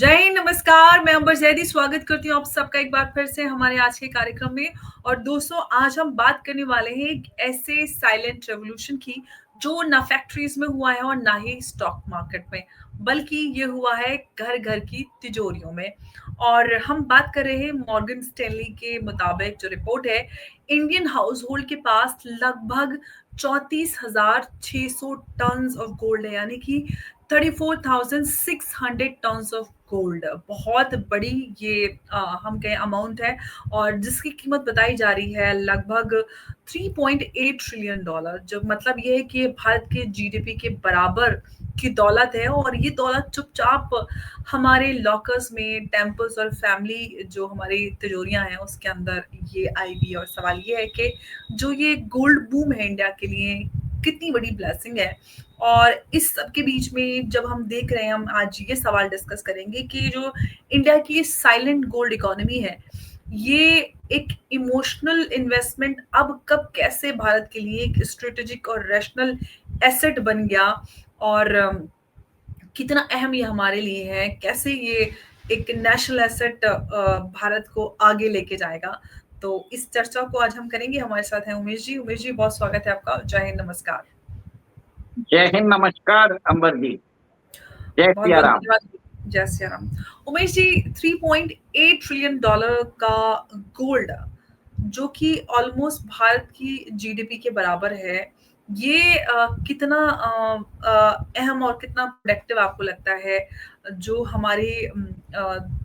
जय हिंद, नमस्कार। मैं अंबर जैदी स्वागत करती हूँ आप सबका एक बार फिर से हमारे आज के कार्यक्रम में। और दोस्तों, आज हम बात करने वाले हैं एक ऐसे साइलेंट रेवोल्यूशन की जो ना फैक्ट्रीज में हुआ है और ना ही स्टॉक मार्केट में, बल्कि ये हुआ है घर घर की तिजोरियों में। और हम बात कर रहे हैं मॉर्गन स्टैनली के मुताबिक जो रिपोर्ट है, इंडियन हाउस होल्ड के पास लगभग 34,600 टन ऑफ गोल्ड है, यानी कि 34,600 टन्स ऑफ गोल्ड। बहुत बड़ी ये हम कहें अमाउंट है, और जिसकी कीमत बताई जा रही है लगभग 3.8 ट्रिलियन डॉलर, जो मतलब ये है कि भारत के जीडीपी के बराबर की दौलत है। और ये दौलत चुपचाप हमारे लॉकर्स में, टेम्पल्स और फैमिली जो हमारी तिजोरियां हैं उसके अंदर ये आई हुई है। और सवाल ये है कि जो ये गोल्ड बूम है इंडिया के लिए कितनी बड़ी ब्लेसिंग है। और इस सब के बीच में जब हम देख रहे हैं, हम आज ये सवाल डिस्कस करेंगे कि जो इंडिया की साइलेंट गोल्ड इकोनॉमी है, ये एक इमोशनल इन्वेस्टमेंट अब कब कैसे भारत के लिए एक स्ट्रेटेजिक और रैशनल एसेट बन गया, और कितना अहम ये हमारे लिए है, कैसे ये एक नेशनल एसेट भारत को आगे लेके जाएगा। तो इस चर्चा को आज हम करेंगे। हमारे साथ हैं उमेश जी। उमेश जी, बहुत स्वागत है आपका। जय हिंद, नमस्कार। जय हिंद, नमस्कार अंबर जी। जय बहुत सिया बहुत राम। धन्यवाद। जय श्री राम। उमेश जी, 3.8 ट्रिलियन डॉलर का गोल्ड, जो कि ऑलमोस्ट भारत की जीडीपी के बराबर है, ये कितना अहम और कितना प्रोडक्टिव आपको लगता है? जो हमारे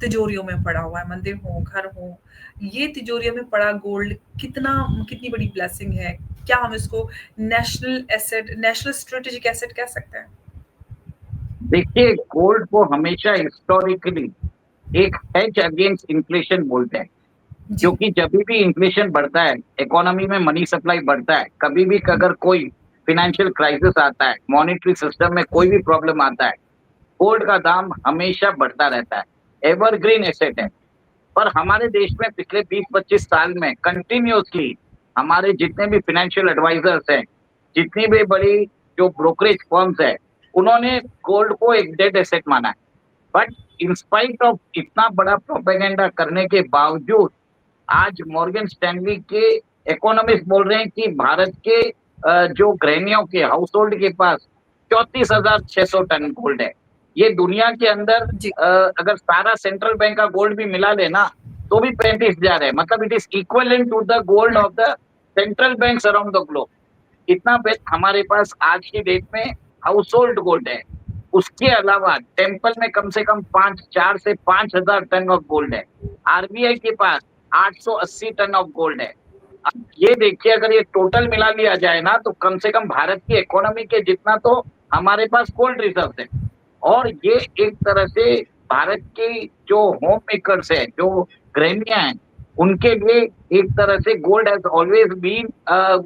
तिजोरियों में पड़ा हुआ है, मंदिर हो, घर हो, ये तिजोरियों में पड़ा गोल्ड कितनी बड़ी ब्लेसिंग है? क्या हम इसको national asset, national strategic asset कह सकते हैं? देखिए, गोल्ड को हमेशा हिस्टोरिकली एक हेज अगेंस्ट इन्फ्लेशन बोलते हैं, जी। क्योंकि जब भी इन्फ्लेशन बढ़ता है, इकोनॉमी में मनी सप्लाई बढ़ता है, कभी भी अगर कोई फिनेंशियल क्राइसिस आता है, मॉनेटरी सिस्टम में कोई भी प्रॉब्लम आता है, गोल्ड का दाम हमेशा बढ़ता रहता है। एवरग्रीन एसेट है। पर हमारे देश में पिछले 20-25 साल में कंटिन्यूअसली हमारे जितने भी फाइनेंशियल एडवाइजर्स हैं, जितनी भी बड़ी जो ब्रोकरेज फर्म्स है, उन्होंने गोल्ड को एक डेड एसेट माना है। बट इंस्पाइट ऑफ इतना बड़ा प्रोपेगेंडा करने के बावजूद आज मॉर्गन स्टैनली के इकोनॉमिस्ट बोल रहे हैं कि भारत के जो गृहिणियों के हाउस होल्ड के पास 34,600 टन गोल्ड है। ये दुनिया के अंदर जी। अगर सारा सेंट्रल बैंक का गोल्ड भी मिला लेना तो भी 35,000 है। मतलब it is equivalent to the gold of the central banks around the globe. इतना हमारे पास आज की डेट में हाउस होल्ड गोल्ड है। उसके अलावा टेम्पल में कम से कम 4 से 5,000 टन ऑफ गोल्ड है। आरबीआई के पास 880 टन ऑफ गोल्ड है। अब ये देखिए, अगर ये टोटल मिला लिया जाए ना तो कम से कम भारत की इकोनॉमी के जितना तो हमारे पास गोल्ड रिजर्व है। और ये एक तरह से भारत की जो होम मेकर्स है, जो गृहिणियां हैं, उनके लिए एक तरह से गोल्ड हैज ऑलवेज बीन,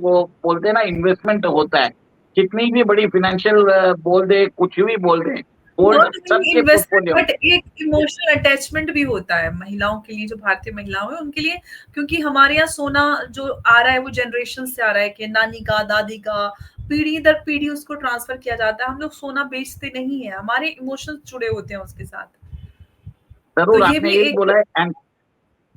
वो बोलते हैं ना, इन्वेस्टमेंट होता है। कितनी भी बड़ी फाइनेंशियल बोल दे, कुछ भी बोल दे, गोल्ड नॉट ओनली सबके इन्वेस्टमेंट, पोर्टफोलियो में। बट एक इमोशनल अटैचमेंट भी होता है महिलाओं के लिए, जो भारतीय महिलाओं है उनके लिए। क्योंकि हमारे यहाँ सोना जो आ रहा है वो जनरेशन से आ रहा है, कि नानी का, दादी का, पीढ़ी दर पीढ़ी उसको ट्रांसफर किया जाता है। हम लोग सोना बेचते नहीं है, हमारे इमोशंस जुड़े होते हैं उसके साथ। तो जरूर, ये आपने भी यही एक। बोला है,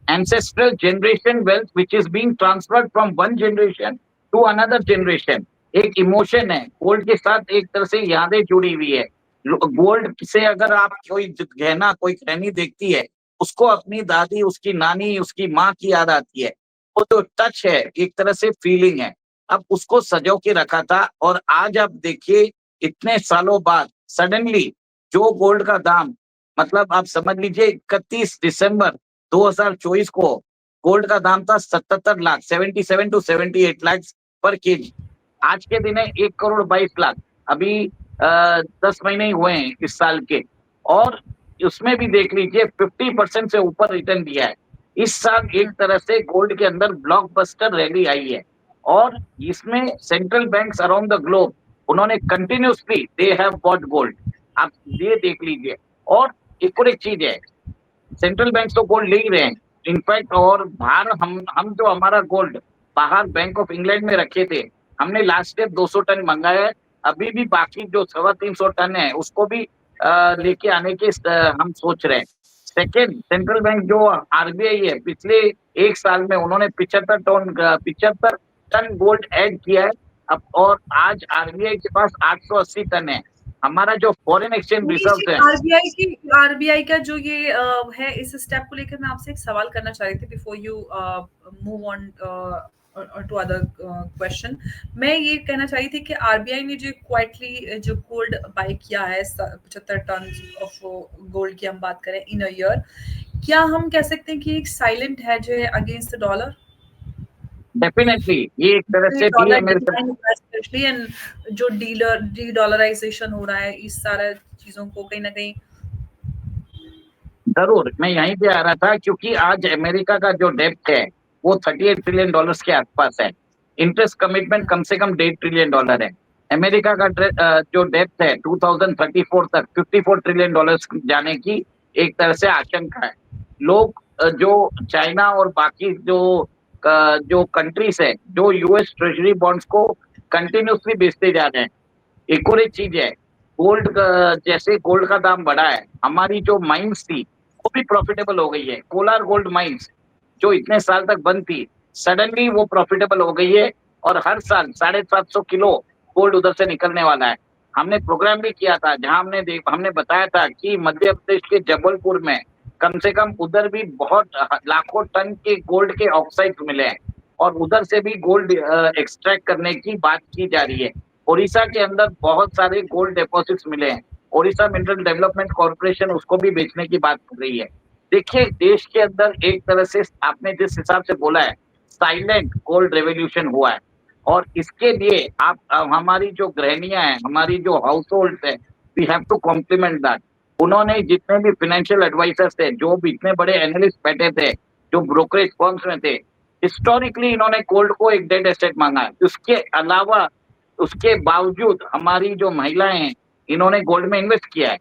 ancestral generation wealth which is being transferred from one generation to another generation। एक इमोशन है गोल्ड के साथ, एक तरह से यादें जुड़ी हुई है। गोल्ड से अगर आप कोई गहना, कोई गहनी देखती है, उसको अपनी दादी, उसकी नानी, उसकी माँ की याद आती है। वो तो टच है, एक तरह से फीलिंग है। अब उसको सजो के रखा था, और आज आप देखिए इतने सालों बाद सडनली जो गोल्ड का दाम, मतलब आप समझ लीजिए 31 दिसंबर 2024 को गोल्ड का दाम था 77 लाख, 77 to 78 लाख पर केजी। आज के दिन है 1,22,00,000। अभी 10 महीने ही हुए हैं इस साल के, और उसमें भी देख लीजिए 50% से ऊपर रिटर्न दिया है। इस साल एक तरह से गोल्ड के अंदर ब्लॉकबस्टर रैली आई है, और इसमें central banks around the globe, उन्होंने continuously they have bought gold. आप ये देख लीजिए। और एक और एक चीज है, सेंट्रल बैंक तो गोल्ड ले ही रहे हैं इनफैक्ट। और बाहर हम जो हमारा गोल्ड बाहर बैंक ऑफ इंग्लैंड में रखे थे, हमने लास्ट ईयर 200 टन मंगाया है। अभी भी बाकी जो 325 टन है उसको भी लेके आने के हम सोच रहे हैं। सेकेंड, सेंट्रल बैंक जो आरबीआई है, पिछले 1 साल में उन्होंने 75 टन गोल्ड ऐड किया है। अब और आज आरबीआई के पास 880 टन है। हमारा जो foreign exchange Manish ji, reserves है, आरबीआई का जो ये है, इस स्टेप को लेकर मैं आपसे एक सवाल करना चाह रही थी before you move on to other question. मैं ये कहना चाह रही थी कि आरबीआई ने जो क्वाइटली जो गोल्ड बाय किया है 75 टन ऑफ गोल्ड की हम बात करें इन अ ईयर, क्या हम कह सकते हैं कि एक साइलेंट हेज है अगेंस्ट द डॉलर? डेफिनेटली ये एक तरह से डी डॉलर अमेरिकन। डिक्लाइन हुआ है स्पेशली, एंड जो डी डॉलराइजेशन हो रहा है, इस सारा चीजों को कहीं ना कहीं। ज़रूर, मैं यहीं पे आ रहा था, क्योंकि आज अमेरिका का जो डेब्ट है, वो $38 ट्रिलियन के आसपास है। इंटरेस्ट कमिटमेंट कम से कम $1.5 ट्रिलियन है। अमेरिका का जो डेब्ट है 2034 तक $54 ट्रिलियन जाने की एक तरह से आशंका है। लोग जो चाइना और बाकी जो कंट्रीज़ है, जो यूएस ट्रेज़री बॉन्ड्स को कंटिन्यूअसली बेचते जा रहे हैं। एक और एक चीज़ है, गोल्ड जैसे गोल्ड का दाम बढ़ा है, हमारी जो माइन्स थी, वो भी प्रॉफिटेबल हो गई है। कोलार गोल्ड माइन्स, जो इतने साल तक बंद थी, सडनली वो प्रॉफिटेबल हो गई है और हर साल 750 किलो गोल्ड उधर से निकलने वाला है। हमने प्रोग्राम भी किया था, जहाँ हमने बताया था कि मध्य प्रदेश के जबलपुर में कम से कम उधर भी बहुत लाखों टन के गोल्ड के ऑक्साइड्स मिले हैं और उधर से भी गोल्ड एक्सट्रैक्ट करने की बात की जा रही है। ओडिशा के अंदर बहुत सारे गोल्ड डिपॉजिट्स मिले हैं। ओडिशा मिनरल डेवलपमेंट कॉर्पोरेशन उसको भी बेचने की बात कर रही है। देखिए, देश के अंदर एक तरह से आपने जिस हिसाब से बोला है, साइलेंट गोल्ड रेवोल्यूशन हुआ है और इसके लिए आप हमारी जो गृहिणियां हैं, हमारी जो हाउस होल्ड है, we have to compliment that. उन्होंने जितने भी फाइनेंशियल एडवाइजर्स थे, जो भी इतने बड़े एनालिस्ट बैठे थे, जो ब्रोकरेज फर्म्स में थे, हिस्टोरिकली इन्होंने गोल्ड को एक डेड एसेट मांगा है। उसके अलावा, उसके बावजूद हमारी जो महिलाएं हैं, इन्होंने गोल्ड में इन्वेस्ट किया है,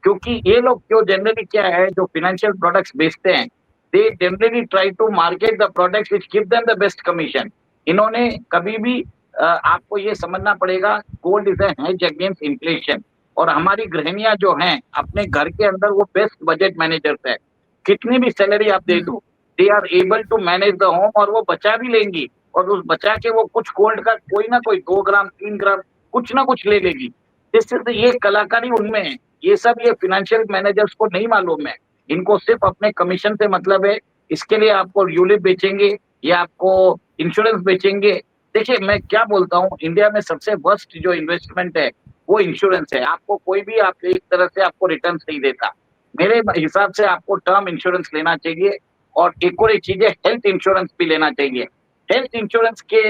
क्योंकि ये लोग जो जनरली क्या है, जो फाइनेंशियल प्रोडक्ट्स बेचते हैं, they generally try to market the products which give them the best commission. इन्होंने कभी भी आपको ये समझना पड़ेगा, gold is a hedge against inflation. और हमारी गृहिणियां जो हैं, अपने घर के अंदर वो बेस्ट बजट मैनेजर्स है। कितनी भी सैलरी आप दे दो, they are able to manage the home, और वो बचा भी लेंगी और उस बचा के वो कुछ गोल्ड का कोई ना कोई 2 ग्राम 3 ग्राम कुछ ना कुछ ले लेगी। इससे ये कलाकारी उनमें है। ये सब ये फाइनेंशियल मैनेजर्स को नहीं मालूम है। इनको सिर्फ अपने कमीशन से मतलब है। इसके लिए आपको यूलिप बेचेंगे या आपको इंश्योरेंस बेचेंगे। देखिए, मैं क्या बोलता हूँ, इंडिया में सबसे वर्स्ट जो इन्वेस्टमेंट है वो इंश्योरेंस है। आपको कोई भी आप एक तरह से आपको रिटर्न नहीं देता। मेरे हिसाब से आपको टर्म इंश्योरेंस लेना चाहिए और एक और एक चीज है, हेल्थ इंश्योरेंस भी लेना चाहिए। हेल्थ इंश्योरेंस के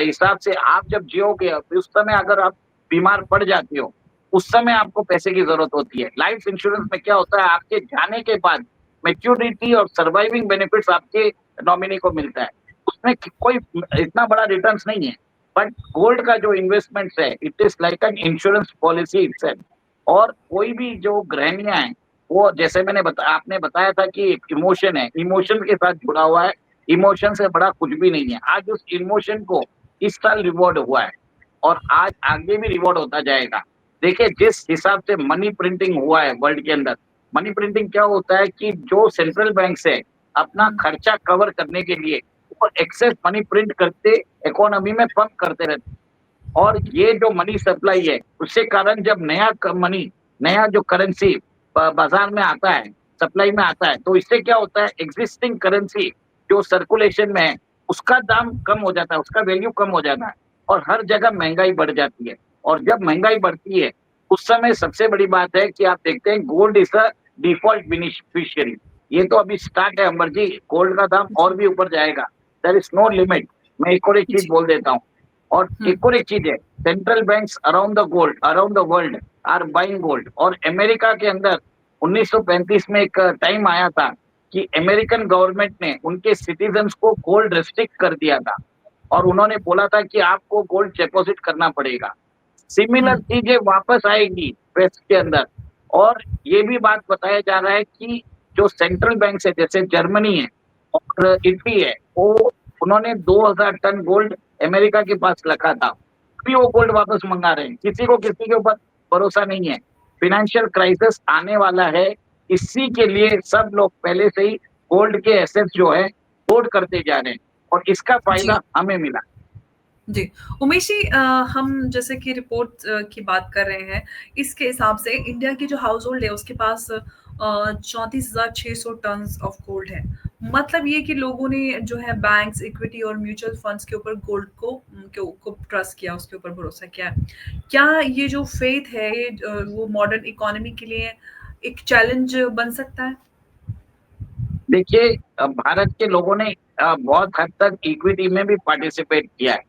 हिसाब से आप जब जियोगे, उस समय अगर आप बीमार पड़ जाते हो, उस समय आपको पैसे की जरूरत होती है। लाइफ इंश्योरेंस में क्या होता है, आपके जाने के बाद मैच्योरिटी और सर्वाइविंग बेनिफिट्स आपके नॉमिनी को मिलता है। उसमें कोई इतना बड़ा रिटर्न्स नहीं है। बट गोल्ड का जो इन्वेस्टमेंट है, it is like an insurance policy itself. और कोई भी जो गृहिणियां हैं, वो जैसे आपने बताया था कि एक इमोशन है, इमोशन के साथ जुड़ा हुआ है। इमोशन से बड़ा कुछ भी नहीं है। आज उस इमोशन को इस साल रिवॉर्ड हुआ है और आज आगे भी रिवॉर्ड होता जाएगा। देखिए, जिस हिसाब से मनी प्रिंटिंग हुआ है वर्ल्ड के अंदर, मनी प्रिंटिंग क्या होता है कि जो सेंट्रल बैंक से अपना खर्चा कवर करने के लिए वो एक्सेस मनी प्रिंट करते, इकोनॉमी में पंप करते रहते। और ये जो मनी सप्लाई है, उसके कारण जब मनी, नया जो करेंसी बाजार में आता है, सप्लाई में आता है, तो इससे क्या होता है, एग्जिस्टिंग करेंसी जो सर्कुलेशन में है, उसका दाम कम हो जाता है, उसका वैल्यू कम हो जाता है और हर जगह महंगाई बढ़ जाती है। और जब महंगाई बढ़ती है, उस समय सबसे बड़ी बात है कि आप देखते हैं gold is a default beneficiary. ये तो अभी स्टार्ट है अमर जी, गोल्ड का दाम और भी ऊपर जाएगा। There is no limit. मैं एक और एक चीज जी। बोल देता हूँ, और एक और एक चीज है, central banks around the world are buying gold. और अमेरिका के अंदर 1935 में एक टाइम आया था कि अमेरिकन गवर्नमेंट ने उनके सिटीजन्स को गोल्ड रेस्ट्रिक्ट कर दिया था और उन्होंने बोला था कि आपको गोल्ड डिपॉजिट करना पड़ेगा। सिमिलर चीजें वापस आएगी वेस्ट के अंदर। और ये भी बात बताया जा रहा है कि जो सेंट्रल बैंक है, जैसे जर्मनी है और इटली है, वो उन्होंने 2000 टन गोल्ड अमेरिका के पास रखा था, अभी वो गोल्ड वापस मंगा रहे हैं। किसी को किसी के ऊपर भरोसा नहीं है। फाइनेंशियल क्राइसिस आने वाला है। इसी के लिए सब लोग पहले से ही गोल्ड के एसेट्स जो है होल्ड करते जा रहे हैं और इसका जी। फायदा हमें मिला। जी। उमेश जी, हम जैसे कि रिपोर्ट की बात कर रहे हैं, इसके हिसाब से इंडिया की जो हाउस होल्ड है उसके पास 34,600 टन्स ऑफ गोल्ड है। मतलब ये कि लोगों ने जो है बैंक्स, इक्विटी और म्यूचुअल फंड्स के ऊपर गोल्ड को ट्रस्ट किया, उसके ऊपर भरोसा किया। क्या ये जो फेथ है ये वो मॉडर्न इकोनॉमी के लिए एक चैलेंज बन सकता है? देखिए भारत के लोगों ने बहुत हद तक इक्विटी में भी पार्टिसिपेट किया है।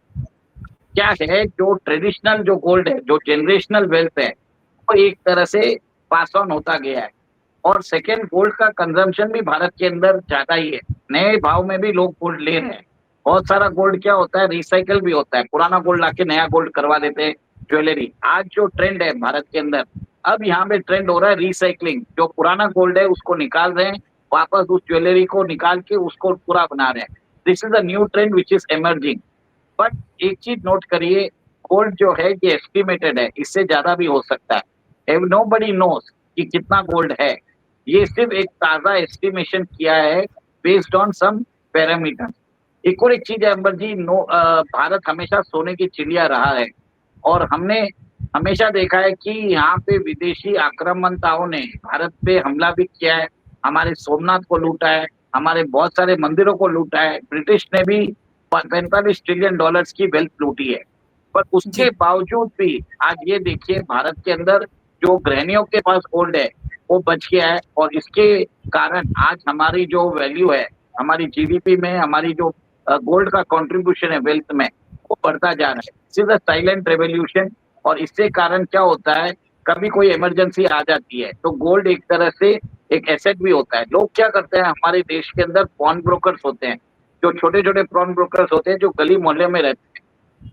क्या है जो ट्रेडिशनल जो गोल्ड है, जो जनरेशनल वेल्थ है, वो एक तरह से पास ऑन होता गया है। और सेकंड, गोल्ड का कंजम्पशन भी भारत के अंदर ज़्यादा ही है। नए भाव में भी लोग गोल्ड ले रहे हैं। बहुत सारा गोल्ड क्या होता है, रिसाइकिल भी होता है। पुराना गोल्ड लाके नया गोल्ड करवा देते हैं, ज्वेलरी। आज जो ट्रेंड है भारत के अंदर, अब यहाँ पे ट्रेंड हो रहा है रिसाइक्लिंग। जो पुराना गोल्ड है उसको निकाल रहे हैं, वापस उस ज्वेलरी को निकाल के उसको पूरा बना रहे हैं। This is a new trend which is emerging. But एक चीज नोट करिए, गोल्ड जो है ये एस्टिमेटेड है, इससे ज्यादा भी हो सकता है। नोबडी नोस कि कितना गोल्ड है। ये सिर्फ एक ताजा एस्टिमेशन किया है बेस्ड ऑन सम पैरामीटर। एक और एक चीज है अंबर जी, भारत हमेशा सोने की चिड़िया रहा है और हमने हमेशा देखा है कि यहाँ पे विदेशी आक्रामकताओं ने भारत पे हमला भी किया है, हमारे सोमनाथ को लूटा है, हमारे बहुत सारे मंदिरों को लूटा है। ब्रिटिश ने भी 45 ट्रिलियन डॉलर्स की वेल्थ लूटी है। पर उसके जी। बावजूद भी आज ये देखिए भारत के अंदर जो गृहणियों के पास गोल्ड है वो बच गया है और इसके कारण आज हमारी जो वैल्यू है, हमारी जीडीपी में हमारी जो गोल्ड का कंट्रीब्यूशन है वेल्थ में, वो बढ़ता जा रहा है। This silent revolution. और इससे कारण क्या होता है, कभी कोई इमरजेंसी आ जाती है तो गोल्ड एक तरह से एक एसेट भी होता है। लोग क्या करते हैं, हमारे देश के अंदर पॉन ब्रोकर्स होते हैं, जो छोटे छोटे पॉन ब्रोकर्स होते हैं जो गली मोहल्ले में रहते हैं।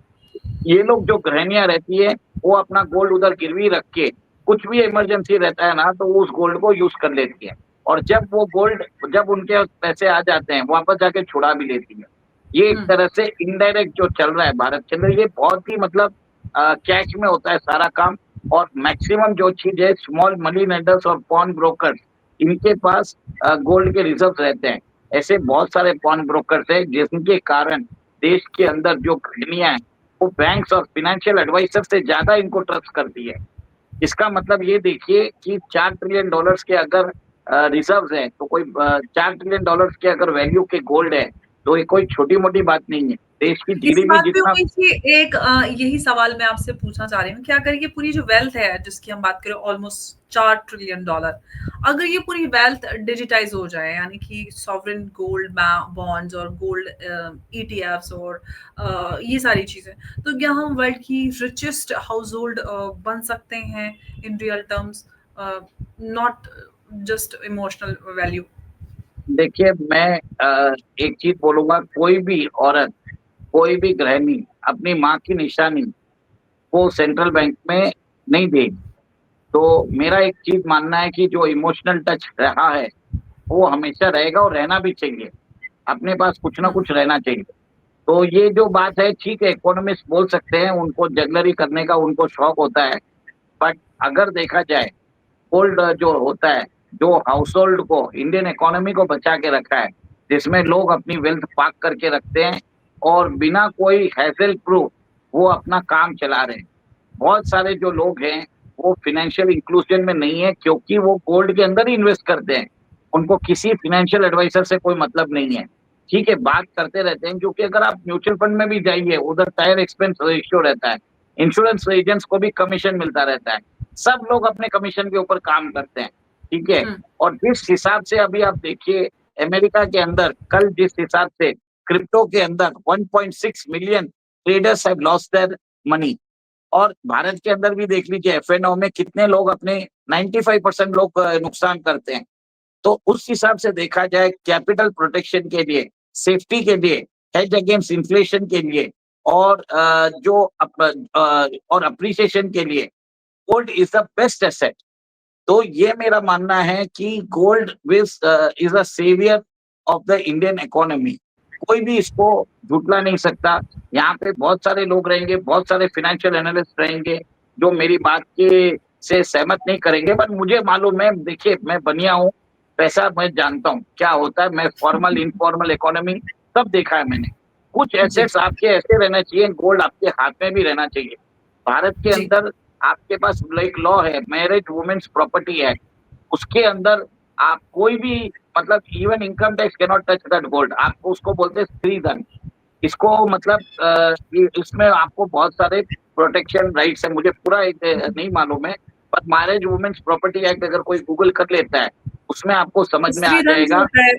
ये लोग जो गृहणियां रहती है वो अपना गोल्ड उधर गिरवी रख के कुछ भी इमरजेंसी रहता है ना तो वो उस गोल्ड को यूज कर लेती है। और जब वो गोल्ड, जब उनके पैसे आ जाते हैं वापस जाके छुड़ा भी लेती है। ये एक हुँ। तरह से इनडायरेक्ट जो चल रहा है भारत के अंदर, ये बहुत ही मतलब कैश में होता है सारा काम। और मैक्सिमम जो चीज है, स्मॉल मनी लेंडर्स और पॉन ब्रोकर्स, इनके पास गोल्ड के रिजर्व रहते हैं। ऐसे बहुत सारे पॉन ब्रोकर्स हैं जिनके कारण देश के अंदर जो गृहणियां हैं वो बैंक्स और फाइनेंशियल एडवाइजर से ज्यादा इनको ट्रस्ट करती है। इसका मतलब ये देखिए कि 4 ट्रिलियन डॉलर्स के अगर रिजर्व्स हैं तो कोई 4 ट्रिलियन डॉलर्स के अगर वैल्यू के गोल्ड है तो ये कोई छोटी मोटी बात नहीं है। देश की इसी जीडीपी बात पे जितना। उमेश जी एक यही सवाल मैं आपसे पूछना चाह रही हूँ कि अगर ये पूरी जो वेल्थ है जिसकी हम बात करें ऑलमोस्ट 4 ट्रिलियन डॉलर, अगर ये पूरी वेल्थ डिजिटाइज हो जाए यानी कि सॉवरेन गोल्ड बॉन्ड्स और गोल्ड ईटीएफ्स और ये सारी चीजें, तो क्या हम वर्ल्ड की रिचेस्ट हाउस होल्ड बन सकते हैं in real terms, not just emotional value? देखिए मैं एक चीज बोलूंगा, कोई भी औरत, कोई भी गृहिणी अपनी माँ की निशानी वो सेंट्रल बैंक में नहीं देगी। तो मेरा एक चीज मानना है कि जो इमोशनल टच रहा है वो हमेशा रहेगा और रहना भी चाहिए। अपने पास कुछ ना कुछ रहना चाहिए। तो ये जो बात है, ठीक है, इकोनॉमिस्ट बोल सकते हैं, उनको जगलरी करने का उनको शौक होता है। बट अगर देखा जाए, गोल्ड जो होता है, जो हाउस होल्ड को, इंडियन इकोनॉमी को बचा के रखा है, जिसमें लोग अपनी वेल्थ पार्क करके रखते हैं और बिना कोई हैसल प्रूफ वो अपना काम चला रहे हैं। बहुत सारे जो लोग हैं वो फाइनेंशियल इंक्लूजन में नहीं है क्योंकि वो गोल्ड के अंदर ही इन्वेस्ट करते हैं। उनको किसी फाइनेंशियल एडवाइजर से कोई मतलब नहीं है। ठीक है, बात करते रहते हैं क्योंकि अगर आप म्यूचुअल फंड में भी जाइए, उधर टायर एक्सपेंस रेशियो रहता है, इंश्योरेंस एजेंट्स को भी कमीशन मिलता रहता है। सब लोग अपने कमीशन के ऊपर काम करते हैं। ठीक है। हुँ। और जिस हिसाब से अभी आप देखिए, अमेरिका के अंदर कल जिस हिसाब से क्रिप्टो के अंदर 1.6 million traders have lost their money. और भारत के अंदर भी देख लीजिए, एफएनओ में कितने लोग अपने 95% लोग नुकसान करते हैं। तो उस हिसाब से देखा जाए, कैपिटल प्रोटेक्शन के लिए, सेफ्टी के लिए, हेज अगेंस्ट इन्फ्लेशन के लिए और और अप्रिसिएशन के लिए gold is the best asset. तो ये मेरा मानना है कि gold is a saviour of the Indian economy. कोई भी इसको झुटला नहीं सकता। यहाँ पे बहुत सारे लोग रहेंगे, बहुत सारे फाइनेंशियल एनालिस्ट रहेंगे जो मेरी बात के से सहमत नहीं करेंगे, पर मुझे मालूम है, देखिए मैं बनिया हूँ, पैसा मैं जानता हूँ क्या होता है, मैं फॉर्मल इनफॉर्मल इकोनॉमी सब देखा है मैंने। कुछ जी, एसेट्स आपके ऐसे रहना चाहिए, गोल्ड आपके हाथ में भी रहना चाहिए। भारत के जी, अंदर आपके पास एक लॉ है, मैरिज वुमेन्स प्रॉपर्टी एक्ट, उसके अंदर आप कोई भी मतलब even income tax can not touch that gold, आपको उसको बोलते हैं स्त्री धन। इसको मतलब इसमें आपको बहुत सारे प्रोटेक्शन राइट्स है, मुझे पूरा एक नहीं मालूम है, पर मैरिज वुमेन्स प्रॉपर्टी एक्ट अगर कोई गूगल कर लेता है, उसमें आपको समझ में आ स्त्रीधन जो जाएगा। होता है,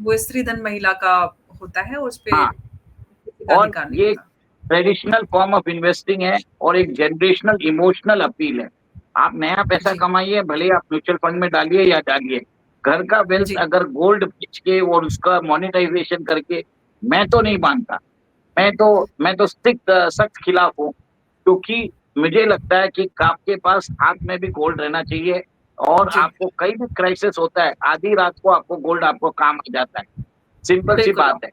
वो स्त्रीधन महिला का होता है, उस पे हाँ, किसी का और अधिकार नहीं ये होता। ट्रेडिशनल फॉर्म ऑफ इन्वेस्टिंग है और एक जनरेशनल इमोशनल अपील है। आप नया पैसा जी, कमाइए, भले ही आप म्यूचुअल फंड में डालिए या डालिए, घर का वेल्थ जी, अगर गोल्ड बेच के और उसका मोनेटाइजेशन करके, मैं तो नहीं मानता। मैं तो सख्त खिलाफ हूँ, क्योंकि मुझे लगता है कि आपके पास हाथ में भी गोल्ड रहना चाहिए, और जी। आपको कहीं भी क्राइसिस होता है, आधी रात को आपको गोल्ड आपको काम आ जाता है। सिंपल सी बिल्कुल, बात है।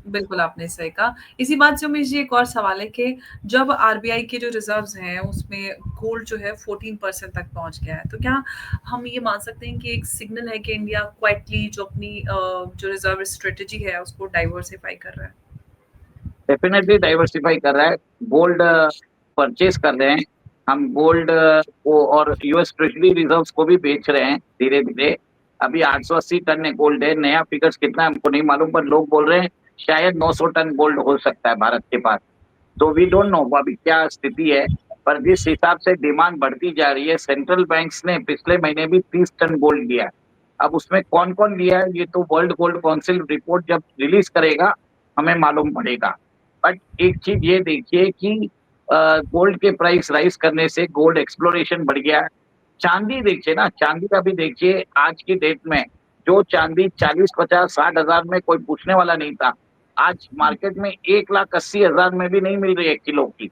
बिल्कुल आपने सही कहा। इसी बात से मुझे एक और सवाल है कि जब आरबीआई के जो रिज़र्व्स हैं, उसमें गोल्ड जो है 14% तक पहुँच गया है, तो क्या हम ये मान सकते हैं कि एक सिग्नल है कि इंडिया क्वाइटली जो अपनी जो रिज़र्व स्ट्रैटेजी है, उसको डाइवर्सिफ़ाई कर रहा है? डेफिनेटली डाइवर्सिफाई कर रहा है, गोल्ड परचेज कर रहे हैं हम, गोल्ड को और यूएस ट्रेजरी रिजर्व्स को भी बेच रहे हैं धीरे धीरे। अभी 880 टन गोल्ड है, नया फिगर्स कितना है हमको नहीं मालूम, पर लोग बोल रहे हैं शायद 900 टन गोल्ड हो सकता है भारत के पास। तो वी डोंट नो अभी क्या स्थिति है, पर जिस हिसाब से डिमांड बढ़ती जा रही है, सेंट्रल बैंक्स ने पिछले महीने भी 30 टन गोल्ड लिया है। अब उसमें कौन कौन लिया है, ये तो वर्ल्ड गोल्ड काउंसिल रिपोर्ट जब रिलीज करेगा हमें मालूम पड़ेगा। बट एक चीज ये देखिए कि गोल्ड के प्राइस राइज करने से गोल्ड एक्सप्लोरेशन बढ़ गया है। चांदी देखिए ना, चांदी का भी देखिए, आज की डेट में जो चांदी 40, 50, 60 हजार में कोई पूछने वाला नहीं था, आज मार्केट में 1,80,000 में भी नहीं मिल रही है किलो की।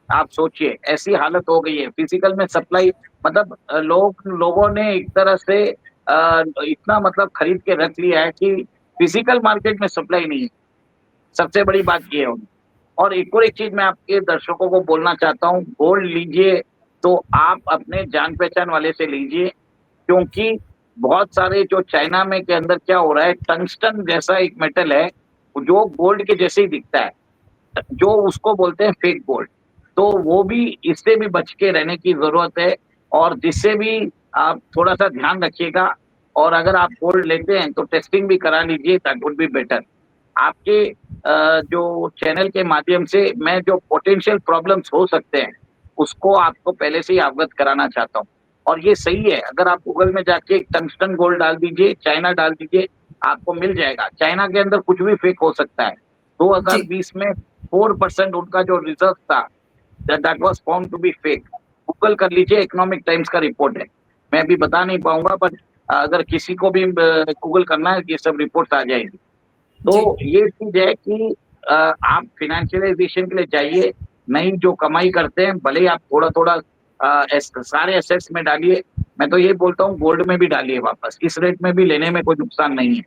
आप सोचिए, ऐसी हालत हो गई है फिजिकल में सप्लाई, मतलब लोगों ने एक तरह से इतना मतलब खरीद के रख लिया है कि फिजिकल मार्केट में सप्लाई नहीं है। सबसे बड़ी बात ये है। और एक और एक चीज मैं आपके दर्शकों को बोलना चाहता हूँ, गोल्ड लीजिए तो आप अपने जान पहचान वाले से लीजिए, क्योंकि बहुत सारे जो चाइना में के अंदर क्या हो रहा है, टंगस्टन जैसा एक मेटल है जो गोल्ड के जैसे ही दिखता है, जो उसको बोलते हैं फेक गोल्ड। तो वो भी, इससे भी बच के रहने की जरूरत है, और जिससे भी आप थोड़ा सा ध्यान रखिएगा। और अगर आप गोल्ड लेते हैं तो टेस्टिंग भी करा लीजिए, दैट वुड बी बेटर। आपके जो चैनल के माध्यम से मैं जो पोटेंशियल प्रॉब्लम्स हो सकते हैं, उसको आपको पहले से ही अवगत कराना चाहता हूँ। और ये सही है, अगर आप गूगल में जाके टंगस्टन गोल्ड डाल दीजिए, चाइना डाल दीजिए, आपको मिल जाएगा। चाइना के अंदर कुछ भी फेक हो सकता है। जी, 2020 में 4% उनका जो रिजर्व था, that was found to be fake. Google कर लीजिए, इकोनॉमिक टाइम्स का रिपोर्ट है। मैं अभी बता नहीं पाऊंगा, पर अगर किसी को भी गूगल करना है, ये सब रिपोर्ट आ जाएगी। जी, तो ये चीज है कि आप फाइनेंशियलाइजेशन के लिए जाइए, नई जो कमाई करते हैं, भले ही आप थोड़ा थोड़ा सारे एसेट्स में डालिए। मैं तो ये बोलता हूँ गोल्ड में भी डालिए वापस, इस रेट में भी लेने में कोई नुकसान नहीं है।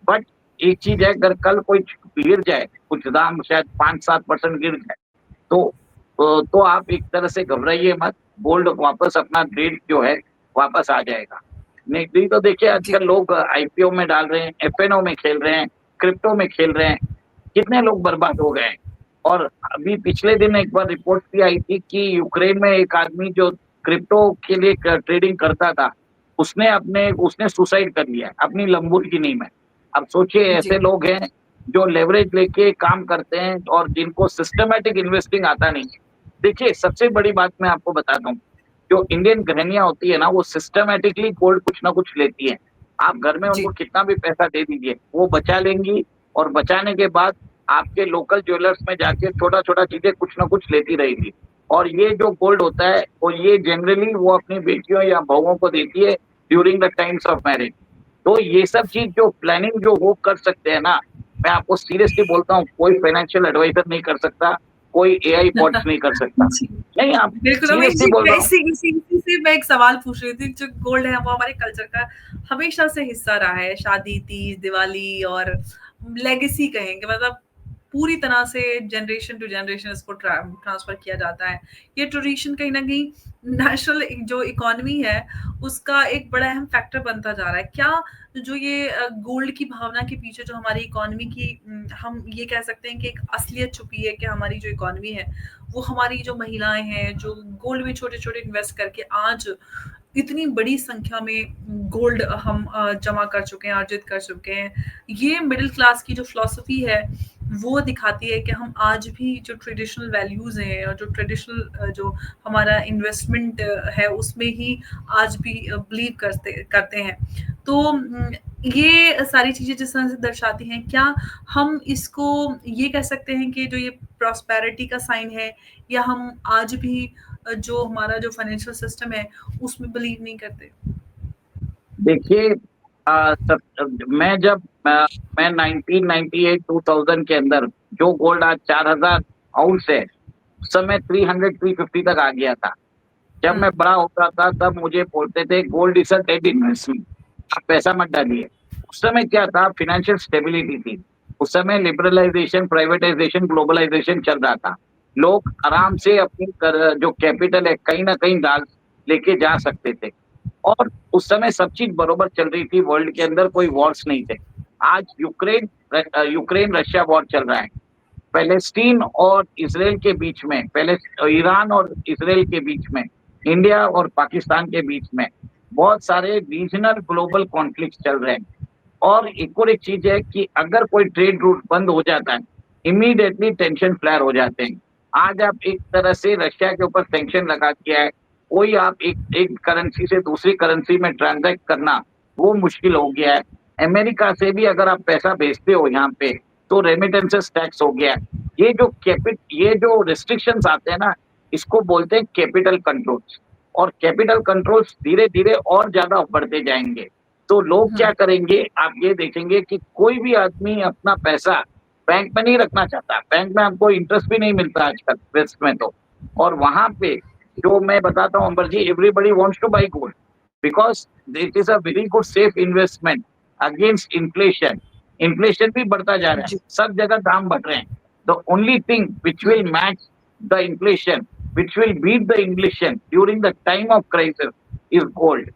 बट एक चीज है, अगर कल कोई गिर जाए, कुछ दाम शायद 5-7% गिर जाए, तो तो आप एक तरह से घबराइए मत, गोल्ड वापस अपना ग्रेड जो है वापस आ जाएगा। नहीं तो देखिए, जी, आजकल लोग आईपीओ में डाल रहे हैं, एफएनओ में खेल रहे हैं, क्रिप्टो में खेल रहे हैं, कितने लोग बर्बाद हो गए हैं। और अभी पिछले दिन एक बार रिपोर्ट भी आई थी कि यूक्रेन में एक आदमी जो क्रिप्टो के लिए ट्रेडिंग करता था, उसने सुसाइड कर लिया अपनी लंबोर्गिनी में। अब सोचिए, जी, ऐसे लोग हैं जो लेवरेज लेके काम करते हैं और जिनको सिस्टमैटिक इन्वेस्टिंग आता नहीं है। देखिए, सबसे बड़ी बात मैं आपको बताता हूँ, जो इंडियन गृहणियां होती है ना, वो सिस्टमैटिकली गोल्ड कुछ ना कुछ लेती है। आप घर में उनको जी, कितना भी पैसा दे दीजिए, वो बचा लेंगी, और बचाने के बाद आपके लोकल ज्वेलर्स में जाके छोटा छोटा चीजें कुछ ना कुछ लेती रहेगी। और ये जो गोल्ड होता है, वो ये जनरली वो अपनी बेटियों या बहुओं को देती है during the times of marriage. तो ये सब चीज जो प्लानिंग जो वो कर सकते हैं ना, मैं आपको सीरियसली बोलता हूँ, कोई फाइनेंशियल एडवाइजर नहीं कर सकता, कोई एआई बॉट्स नहीं कर सकता। जी। नहीं, आप बिल्कुल, वही सीरियसली जी, बोल मैं रहा हूँ। इसी से मैं एक सवाल पूछ रही थी, जो गोल्ड है वो हमारे कल्चर का हमेशा से हिस्सा रहा है, शादी, तीज, दिवाली और लेगेसी कहेंगे, मतलब पूरी तरह से जनरेशन टू जनरेशन इसको ट्रांसफर किया जाता है। ये ट्रेडिशन कहीं ना कहीं नेशनल जो इकोनॉमी है उसका एक बड़ा अहम फैक्टर बनता जा रहा है। क्या जो ये गोल्ड की भावना के पीछे जो हमारी इकोनॉमी की हम ये कह सकते हैं कि एक असलियत छुपी है कि हमारी जो इकोनॉमी है वो हमारी जो महिलाएं हैं जो गोल्ड में छोटे छोटे इन्वेस्ट करके आज इतनी बड़ी संख्या में गोल्ड हम जमा कर चुके हैं, अर्जित कर चुके हैं। ये मिडिल क्लास की जो फिलॉसफी है वो दिखाती है कि हम आज भी जो ट्रेडिशनल वैल्यूज हैं और जो ट्रेडिशनल जो हमारा इन्वेस्टमेंट है उसमें ही आज भी बिलीव करते करते हैं। तो ये सारी चीजें जिस तरह से दर्शाती हैं, क्या हम इसको ये कह सकते हैं कि जो ये प्रॉस्पेरिटी का साइन है, या हम आज भी जो हमारा जो फाइनेंशियल सिस्टम है उसमें बिलीव नहीं करते? देखिए, मैं जब मैं 1998 2000 के अंदर जो गोल्ड आज 4000 आउंस है, उस समय 300-350 तक आ गया था। जब मैं बड़ा होता था तब मुझे बोलते थे gold is a dead investment, आप पैसा मत डालिए। उस समय क्या था, फाइनेंशियल स्टेबिलिटी थी। उस समय लिबरलाइजेशन, प्राइवेटाइजेशन, ग्लोबलाइजेशन चल रहा था। लोग आराम से अपनी जो कैपिटल है कहीं ना कहीं डाल लेके जा सकते थे, और उस समय सब चीज बरोबर चल रही थी। वर्ल्ड के अंदर कोई वॉर्स नहीं थे। आज यूक्रेन रशिया वॉर चल रहा है, पैलेस्टीन और इसराइल के बीच में, पहले ईरान और इसराइल के बीच में, इंडिया और पाकिस्तान के बीच में बहुत सारे रीजनल ग्लोबल कॉन्फ्लिक्ट चल रहे हैं। और एक और एक चीज है कि अगर कोई ट्रेड रूट बंद हो जाता है, इमीडिएटली टेंशन फ्लेयर हो जाते हैं। आज आप एक तरह से रशिया के ऊपर सैंक्शन लगा दिया है, कोई आप एक करेंसी से दूसरी करेंसी में ट्रांजैक्ट करना वो मुश्किल हो गया है। अमेरिका से भी अगर आप पैसा भेजते हो यहाँ पे तो रेमिटेंसेस टैक्स हो गया है। ये जो रिस्ट्रिक्शंस आते हैं ना, इसको बोलते हैं कैपिटल कंट्रोल्स, और कैपिटल कंट्रोल्स धीरे धीरे और ज्यादा बढ़ते जाएंगे। तो लोग क्या करेंगे, आप ये देखेंगे कि कोई भी आदमी अपना पैसा बैंक में नहीं रखना चाहता। बैंक में आपको इंटरेस्ट भी नहीं मिलता आजकल वेस्ट में तो। और वहां पे जो मैं बताता हूँ Amber ji, everybody wants to buy gold because it is a very good safe investment against inflation. Inflation भी बढ़ता जा रहा है, जी। सब जगह दाम बढ़ रहे हैं। The only thing which will match the inflation, which will beat the inflation during the time of crisis is gold.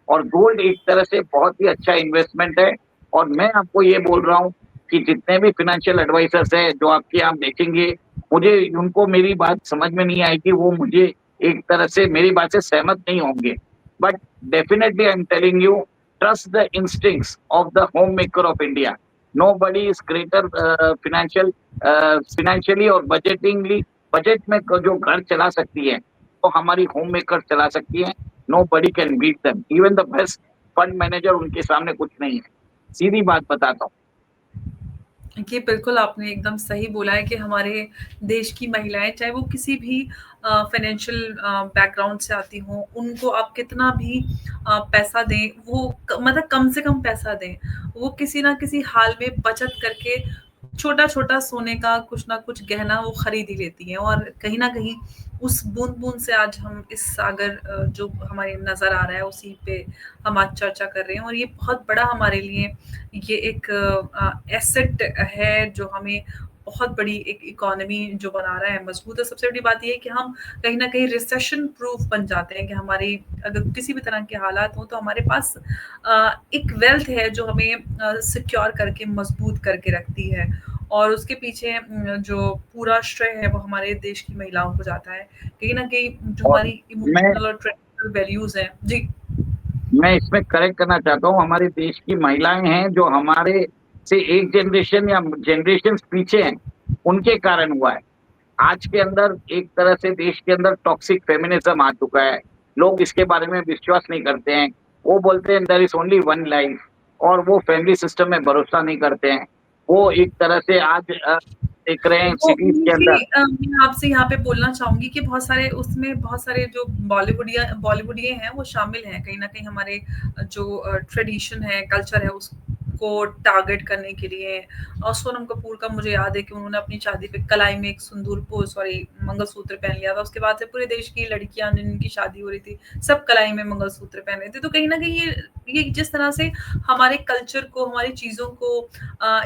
और गोल्ड एक तरह से बहुत ही अच्छा इन्वेस्टमेंट है। और मैं आपको ये बोल रहा हूँ कि जितने भी फाइनेंशियल एडवाइजर्स हैं जो आपके आप देखेंगे, मुझे उनको मेरी बात समझ में नहीं आएगी, वो मुझे एक तरह से मेरी बात से सहमत नहीं होंगे। But definitely I am telling you, trust the instincts of the home maker of India. Nobody is greater financially और बजटिंगली। बजट में जो घर चला सकती है तो हमारी होम मेकर चला सकती है। Nobody can beat them. Even the best fund manager उनके सामने कुछ नहीं है। सीधी बात बताता हूँ। ये बिल्कुल आपने एकदम सही बोला है कि हमारे देश की महिलाएं, चाहे वो किसी भी फाइनेंशियल बैकग्राउंड से आती हों, उनको आप कितना भी पैसा दें, वो मतलब कम से कम पैसा दें, वो किसी ना किसी हाल में बचत करके छोटा छोटा सोने का कुछ ना कुछ गहना वो खरीद ही लेती हैं। और कहीं ना कहीं उस बूंद बूंद से आज हम इस सागर जो हमारे नजर आ रहा है उसी पे हम आज चर्चा कर रहे हैं। और ये बहुत बड़ा हमारे लिए ये एक एसेट है जो हमें बहुत बड़ी एक इकोनॉमी जो बना रहा है मजबूत। और सबसे बड़ी बात ये है कि हम कहीं ना कहीं रिसेशन प्रूफ बन जाते हैं कि हमारी अगर किसी भी तरह के हालात हों तो हमारे पास एक वेल्थ है जो हमें सिक्योर करके मजबूत करके रखती है। और उसके पीछे जो पूरा श्रेय है वो हमारे देश की महिलाओं को जाता है। कहीं ना कहीं जो और हमारी मैं इमोशनल और ट्रेडिशनल वैल्यूज हैं जी। मैं इसमें करेक्ट करना चाहता हूँ, हमारे देश की महिलाएं हैं जो हमारे से एक जनरेशन या जनरेशन पीछे हैं, उनके कारण हुआ है। आज के अंदर एक तरह से देश के अंदर टॉक्सिक फेमिनिज्म आ चुका है। लोग इसके बारे में विश्वास नहीं करते हैं। वो बोलते हैं there is only one life, और वो फैमिली सिस्टम में भरोसा नहीं करते हैं। वो एक तरह से आज देख रहे हैं वो सिटीज के मुझे अंदर। मैं आपसे यहाँ पे बोलना चाहूंगी कि बहुत सारे जो बॉलीवुडिये हैं वो शामिल हैं कहीं ना कहीं हमारे जो ट्रेडिशन है, कल्चर है, को टारगेट करने के लिए। और सोनम कपूर का मुझे याद है कि उन्होंने अपनी शादी पे कलाई में एक मंगलसूत्र पहन लिया था। उसके बाद से पूरे देश की लड़कियां जिनकी शादी हो रही थी, सब कलाई में मंगलसूत्र पहन रहे थे। तो कहीं ना कहीं ये जिस तरह से हमारे कल्चर को, हमारी चीजों को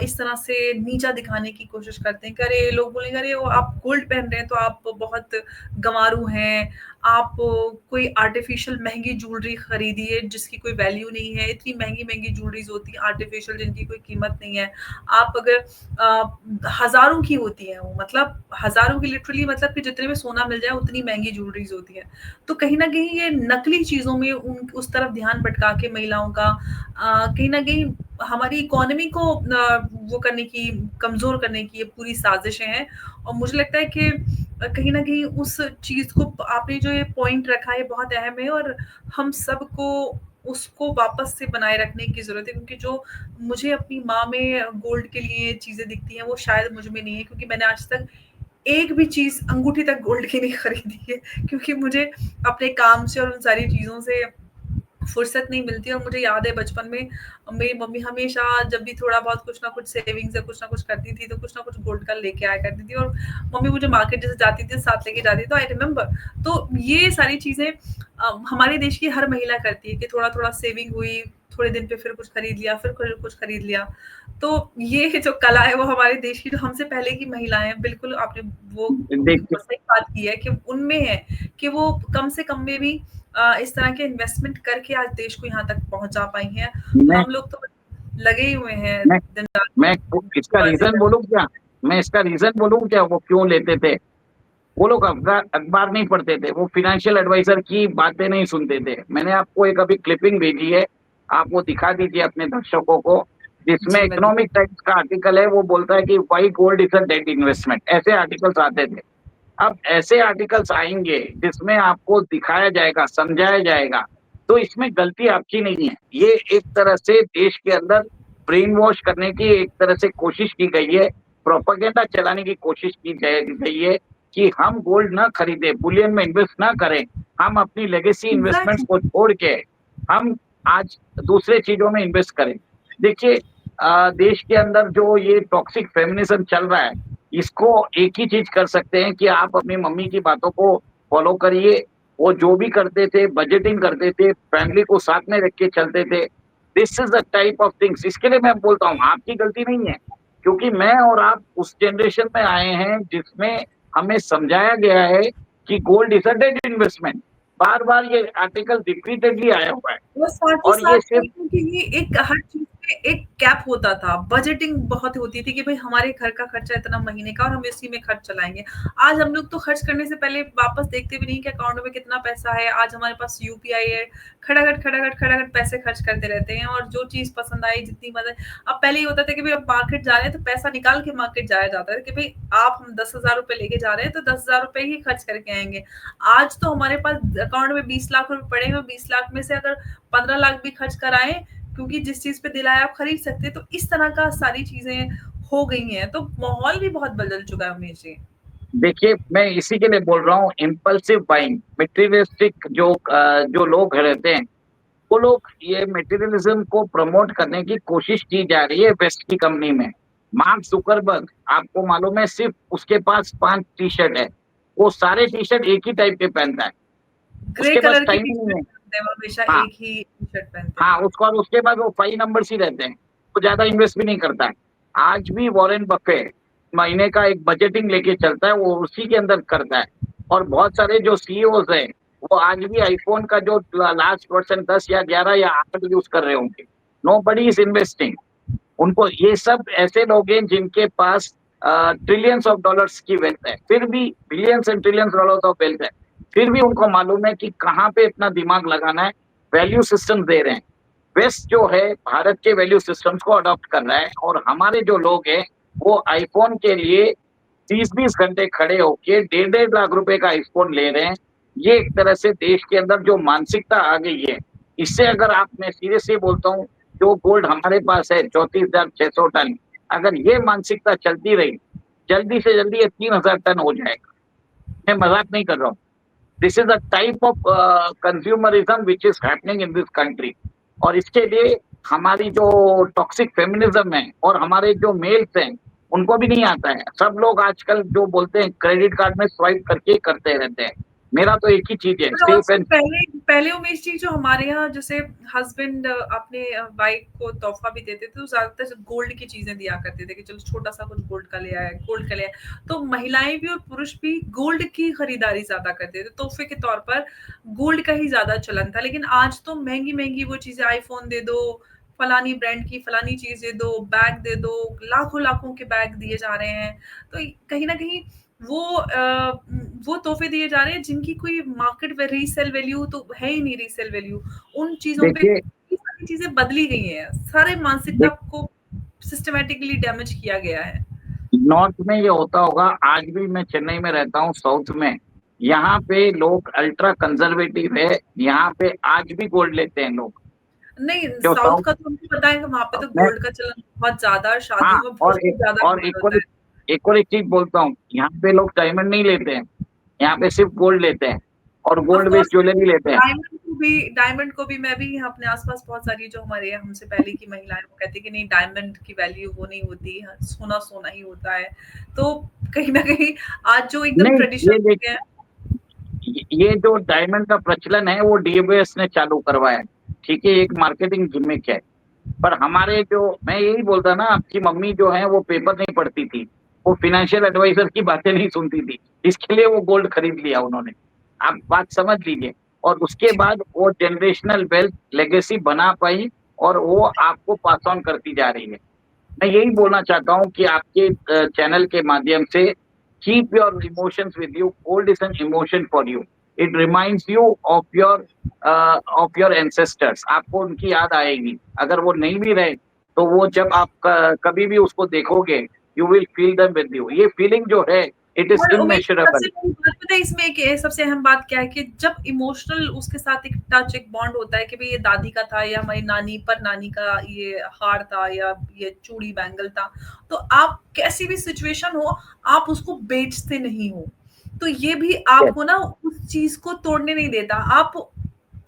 इस तरह से नीचा दिखाने की कोशिश करते हैं कि अरे लोग बोलेंगे अरे वो आप गोल्ड पहन रहे हैं तो आप बहुत गंवारू हैं, आप कोई आर्टिफिशियल महंगी ज्वेलरी खरीदिए जिसकी कोई वैल्यू नहीं है। इतनी महंगी महंगी ज्वेलरीज होती हैं आर्टिफिशियल, जिनकी कोई कीमत नहीं है। आप अगर हजारों की होती है वो, मतलब हजारों की, लिटरली मतलब कि जितने में सोना मिल जाए उतनी महंगी ज्वेलरीज होती है। तो कहीं ना कहीं ये नकली चीजों में उस तरफ ध्यान भटका के महिलाओं का कहीं ना कहीं हमारी इकोनॉमी को वो करने की, कमजोर करने की ये पूरी साजिशें हैं। और मुझे लगता है कि कहीं ना कहीं उस चीज को आपने जो ये पॉइंट रखा है बहुत अहम है, और हम सबको उसको वापस से बनाए रखने की जरूरत है। क्योंकि जो मुझे अपनी माँ में गोल्ड के लिए चीजें दिखती हैं वो शायद मुझ में नहीं है, क्योंकि मैंने आज तक एक भी चीज अंगूठी तक गोल्ड की नहीं खरीदी है। क्योंकि मुझे अपने काम से और उन सारी चीजों से फुर्सत नहीं मिलती। और मुझे याद है बचपन में मेरी मम्मी हमेशा जब भी थोड़ा बहुत कुछ ना कुछ सेविंग्स या कुछ ना कुछ करती थी तो कुछ ना कुछ गोल्ड का लेके आया करती थी। और मम्मी मुझे मार्केट जैसे जाती थी साथ लेके जाती थी, तो आई रिमेम्बर। तो ये सारी चीजें हमारे देश की हर महिला करती है कि थोड़ा थोड़ा सेविंग हुई, थोड़े दिन पे फिर कुछ खरीद लिया, फिर कुछ खरीद लिया। तो ये जो कला है वो हमारे देश की, जो हमसे पहले की महिलाएं हैं, बिल्कुल आपने वो देखिए सही बात की है कि उनमें है कि वो कम से कम में भी इस तरह के इन्वेस्टमेंट करके आज देश को यहाँ तक पहुंचा पाई हैं। मैं हम लोग तो लगे ही हुए हैं मैं दिन रात मैं इसका बाजी रीजन करने। बोलूं क्या? मैं इसका रीजन बोलूं क्या, वो क्यों लेते थे? वो लोग अखबार अखबार नहीं पढ़ते थे, वो फिनेंशियल एडवाइजर की बातें नहीं सुनते थे। मैंने आपको एक अभी क्लिपिंग भेजी है, आप वो दिखा दीजिए अपने दर्शकों को, जिसमें जी मैं दिख इकोनॉमिक टाइम्स का आर्टिकल है। वो बोलता है कि why gold is a dead investment, ऐसे आर्टिकल्स आते थे। अब ऐसे आर्टिकल्स आएंगे जिसमें आपको दिखाया जाएगा, समझाया जाएगा, तो इसमें गलती आपकी नहीं है। ये एक तरह से देश के अंदर ब्रेन वॉश करने की एक तरह से कोशिश की गई है, प्रोपेगेंडा चलाने की कोशिश की गई है कि हम गोल्ड ना खरीदें, बुलियन में इन्वेस्ट ना करें, हम अपनी लेगेसी इन्वेस्टमेंट्स एग्जैक्टली। को छोड़ के हम आज दूसरे चीजों में इन्वेस्ट करें। देखिए, देश के अंदर जो ये टॉक्सिक फेमिनिज्म चल रहा है, इसको एक ही चीज कर सकते हैं कि आप अपनी मम्मी की बातों को फॉलो करिए। वो जो भी करते थे, बजटिंग करते थे, फैमिली को साथ में रख के चलते थे। This is the type of things. इसके लिए मैं बोलता हूँ आपकी गलती नहीं है, क्योंकि मैं और आप उस जनरेशन में आए हैं जिसमें हमें समझाया गया है कि gold is a dead investment. बार बार ये आर्टिकल रिपीटेडली आया हुआ है, और साथ ही और साथ ये सिर्फ लड़कियों के लिए एक हर चीज में एक कैप होता था, बजटिंग बहुत होती थी कि भाई हमारे घर का खर्चा इतना महीने का और हम इसी में खर्च चलाएंगे। आज हम लोग तो खर्च करने से पहले वापस देखते भी नहीं कि अकाउंट में कितना पैसा है। आज हमारे पास यूपीआई है, खड़ाखट खड़ाखट खड़ाखट पैसे खर्च करते रहते हैं। और जो चीज पसंद आई, जितनी मदद, अब पहले ये होता था कि भाई अब मार्केट जा रहे हैं तो पैसा निकाल के मार्केट जाया जाता है कि भाई आप हम 10,000 रुपए लेके जा रहे हैं तो 10,000 रुपए ही खर्च करके आएंगे। आज तो हमारे पास अकाउंट में 20 लाख रुपए पड़े हैं, 20 लाख में से अगर 15 लाख भी खर्च कराएं, क्योंकि जिस चीज पे दिल आए आप खरीद सकते हैं। तो इस तरह का सारी चीजें हो गई हैं, तो माहौल भी बहुत बदल चुका है उमेश जी। देखिए, मैं इसी के लिए बोल रहा हूँ, इम्पल्सिव बाइंग, मटेरियलिस्टिक जो लोग रहते हैं, वो लोग ये मटेरियलिज्म को प्रमोट करने की कोशिश की जा रही है वेस्ट की कंपनी में। मार्क जुकरबर्ग, आपको मालूम है, सिर्फ उसके पास 5 टी शर्ट है, वो सारे टी शर्ट एक ही टाइप के पहनता है, ग्रे उसके पास कलर की टाइम टी ही नहीं शर्ट है। पहनते हैं वो, हमेशा हाँ, एक ही टी शर्ट पहनते हाँ, हैं। उसको, और उसके बाद वो 5 नंबर्स ही रहते हैं, वो ज्यादा इन्वेस्ट भी नहीं करता है। आज भी वॉरेन बफेट महीने का एक बजटिंग लेके चलता है, वो उसी के अंदर करता है। और बहुत सारे जो सीईओज हैं, वो आज भी आईफोन का जो लास्ट वर्जन 10 या 11 या 8 यूज कर रहे होंगे। Nobody is investing. उनको, ये सब ऐसे लोग हैं जिनके पास ट्रिलियंस ऑफ डॉलर्स की वेल्थ है, फिर भी billions and trillions dollars of wealth है, फिर भी उनको मालूम है कि कहाँ पे इतना दिमाग लगाना है। वैल्यू सिस्टम दे रहे हैं। वेस्ट जो है भारत के वैल्यू सिस्टम्स को अडॉप्ट कर रहा है, और हमारे जो लोग हैं वो आईफोन के लिए 30-20 घंटे खड़े होके 1.5 लाख रुपए का आईफोन ले रहे हैं। ये एक तरह से देश के अंदर जो मानसिकता आ गई है, इससे अगर आप, मैं सीरियसली बोलता हूँ, जो गोल्ड हमारे पास है 34,600 टन, अगर ये मानसिकता चलती रही, जल्दी से जल्दी ये 3,000 टन हो जाएगा। मैं मजाक नहीं कर रहा हूँ। This is a type of consumerism which is happening in this country. और इसके लिए हमारी जो टॉक्सिक फेमिनिज्म है और हमारे जो मेल्स हैं उनको भी नहीं आता है। सब लोग आजकल जो बोलते हैं क्रेडिट कार्ड में स्वाइप करके करते रहते हैं। मेरा तो एक ही चीज है, और सेफ ऑल्सो एंड पहले पहले उमेश जी, जो हमारे यहाँ जैसे हस्बैंड अपने वाइफ को तोहफा भी देते थे तो ज्यादातर गोल्ड की चीजें दिया करते थे कि चलो छोटा सा कुछ गोल्ड का ले आए, गोल्ड का ले आए। तो महिलाएं भी और पुरुष भी गोल्ड की खरीदारी ज्यादा करते थे, तोहफे के तौर पर गोल्ड का ही ज्यादा चलन था। लेकिन आज तो महंगी महंगी वो चीजें, आईफोन दे दो, फलानी ब्रांड की फलानी चीज दे दो, बैग दे दो, लाखों लाखों के बैग दिए जा रहे हैं। तो कहीं ना कहीं वो तोहफे दिए जा रहे हैं जिनकी कोई मार्केट में रीसेल वैल्यू तो है ही नहीं। रीसेल वैल्यू उन चीजों पे देखिए, सारी चीजें बदली गई हैं, सारे मानसिकता को सिस्टमैटिकली डैमेज किया गया है। नॉर्थ में ये होता होगा, आज भी मैं चेन्नई में रहता हूँ, साउथ में यहाँ पे लोग अल्ट्रा कंजर्वेटिव है। यहाँ पे आज भी गोल्ड लेते हैं लोग। नहीं, जो साउथ साउथ का तो हमको पता है कि वहां पे तो में, गोल्ड का चलन बहुत ज्यादा, हाँ, शादियों में बहुत ज्यादा और गोल्ड होता है। एक चीज बोलता हूँ, यहाँ पे लोग डायमंड नहीं लेते हैं, यहाँ पे सिर्फ गोल्ड लेते हैं और of gold course, based jewellery लेते हैं। डायमंड को भी मैं भी यहाँ अपने आसपास बहुत सारी जो हमारे हमसे पहले की महिलाएं वो कहती कि नहीं, डायमंड की वैल्यू वो नहीं होती है, सोना सोना ही होता है। तो कहीं ना कहीं आज जो एकदम नहीं, ट्रेडिशन ये हो देख, गया है। ये जो डायमंड का प्रचलन है वो डीबीएस ने चालू करवाया, ठीक है, एक मार्केटिंग गिमिक है। पर हमारे जो, मैं यही बोलता ना, आपकी मम्मी जो है वो पेपर नहीं पढ़ती थी, वो फाइनेंशियल एडवाइजर की बातें नहीं सुनती थी, इसके लिए वो गोल्ड खरीद लिया उन्होंने। आप बात समझ लीजिए। और उसके बाद वो जनरेशनल वेल्थ लेगेसी बना पाई और वो आपको पास ऑन करती जा रही है। मैं यही बोलना चाहता हूँ कि आपके चैनल के माध्यम से, keep your emotions with you, gold is an emotion for you, it reminds you of your ancestors. आपको उनकी याद आएगी, अगर वो नहीं भी रहे तो वो जब आप कभी भी उसको देखोगे, you will feel them with you. ये फीलिंग जो है, इट इज और उमेश, इमेशरेबल। सबसे बड़ी बात पता है इसमें सबसे अहम बात क्या है कि जब इमोशनल उसके साथ एक टच, एक बॉन्ड होता है कि भाई ये दादी का था या हमारी नानी पर नानी का ये हार था या ये चूड़ी बैंगल था, तो आप कैसी भी सिचुएशन हो, आप उसको बेचते नहीं हो। तो ये भी आपको ना उस चीज को तोड़ने नहीं देता।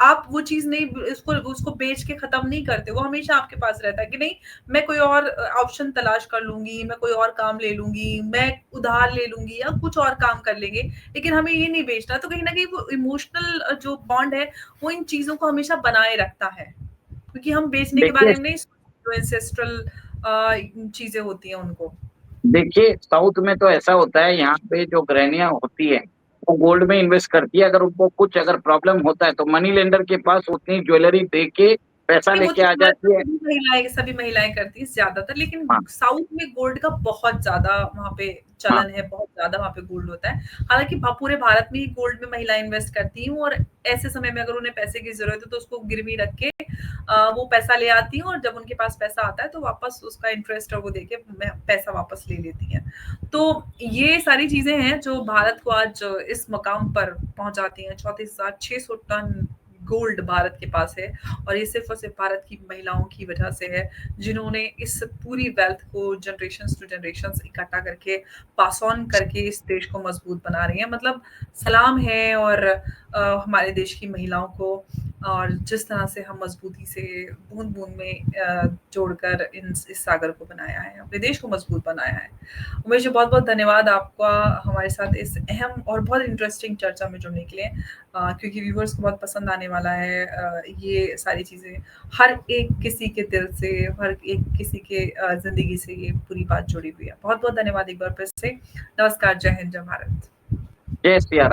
आप वो चीज नहीं, उसको उसको बेच के खत्म नहीं करते, वो हमेशा आपके पास रहता है कि नहीं, मैं कोई और ऑप्शन तलाश कर लूंगी, मैं कोई और काम ले लूंगी, मैं उधार ले लूंगी या कुछ और काम कर लेंगे, लेकिन हमें ये नहीं बेचना। तो कहीं ना कहीं वो इमोशनल जो बॉन्ड है वो इन चीजों को हमेशा बनाए रखता है, क्योंकि हम बेचने के देखिए बारे में नहीं, जो एंसेस्ट्रल चीजें होती हैं उनको। देखिए साउथ में तो ऐसा होता है, यहाँ पे जो गृहणियां होती है वो गोल्ड में इन्वेस्ट करती है। अगर उनको कुछ अगर प्रॉब्लम होता है तो मनी लेंडर के पास उतनी ज्वेलरी दे के पैसा नहीं, वो लेके तो आ भारत जाती में है। सभी महिलाएं करती हैं ज्यादातर, लेकिन हाँ, साउथ में गोल्ड का बहुत ज्यादा वहां पे हाँ, चलन है, बहुत ज्यादा वहां पे गोल्ड होता है। हालांकि पूरे भारत में ही गोल्ड में महिलाएं इन्वेस्ट करती हैं, और ऐसे समय में अगर उन्हें पैसे की जरूरत है तो उसको गिरवी रख के वो पैसा ले आती हैं, और जब उनके पास पैसा आता है तो वापस उसका इंटरेस्ट और वो देके पैसा वापस ले लेती हैं। तो ये सारी चीजें हैं जो भारत को आज इस मकाम पर पहुंचाती हैं। 34,600 टन गोल्ड भारत के पास है, और ये सिर्फ और सिर्फ भारत की महिलाओं की वजह से है, जिन्होंने इस पूरी वेल्थ को जनरेशन टू जनरेशन इकट्ठा करके, पास ऑन करके इस देश को मजबूत बना रही है। मतलब सलाम है और हमारे देश की महिलाओं को, और जिस तरह से हम मजबूती से बूंद बूंद में जोड़कर इस सागर को बनाया है, अपने देश को मजबूत बनाया है। उमेश जी, बहुत बहुत धन्यवाद आपका हमारे साथ इस अहम और बहुत इंटरेस्टिंग चर्चा में जुड़ने के लिए, क्योंकि व्यूवर्स को बहुत पसंद आने वाला है ये सारी चीज़ें। हर एक किसी के दिल से, हर एक किसी के ज़िंदगी से ये पूरी बात जुड़ी हुई है। बहुत-बहुत धन्यवाद एक बार फिर से। नमस्कार, जय हिंद, जय भारत। जय सिया राम।